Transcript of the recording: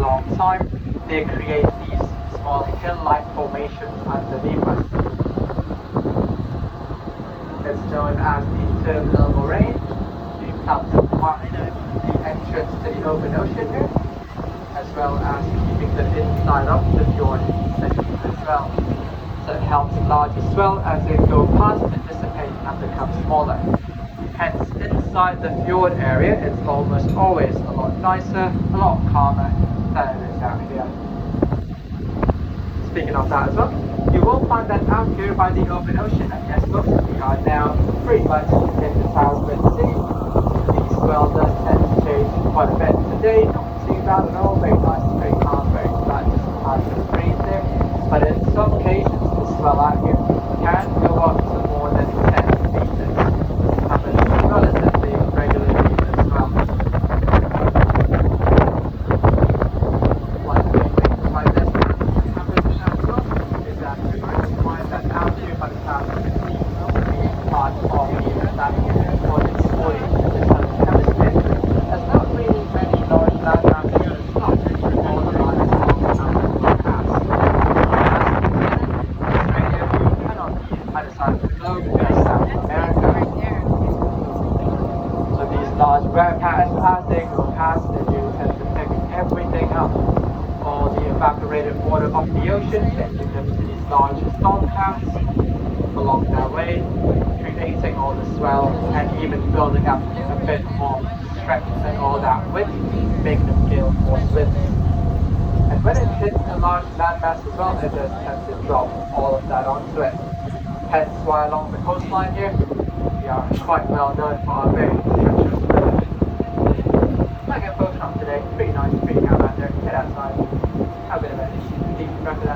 long time, they create these small hill-like formations underneath us. It's known as the terminal moraine. It helps mark the entrance to the open ocean here, as well as keeping the inside of the fjord safe as well. So it helps larger swell as they go past to dissipate and become smaller. Hence, inside the fjord area, it's almost always a lot nicer, a lot calmer than it is out here. Speaking of that as well, you will find that out here by the open ocean, and yes folks, we are now pretty much in the Southwest Sea. The swell does tend to change quite a bit today, not too bad at all, very nice, very calm, very flat, just a partial breeze there. But in some occasions, the swell out here can go up to more than 10 meters. This happens relatively regularly as well. One thing why this happens as well is that we might find that out here by the time you can see the part of the Atlantic or the Southern Hemisphere, there's not really many large land masses as well. All the lines either side of the globe in South America. So these large wear patterns, as they go past, they do tend to pick everything up. All the evaporated water of the ocean, sending them to these large storm clouds along their way, creating all the swell and even building up a bit more strength and all that wind, making them gale force winds. And when it hits a large landmass as well, it does tend to drop all of that onto it. Hence why along the coastline here, we are quite well known for our very treacherous weather. Like a folks from today, pretty nice, pretty calm out there. Get outside, have a bit of a deep breath of that.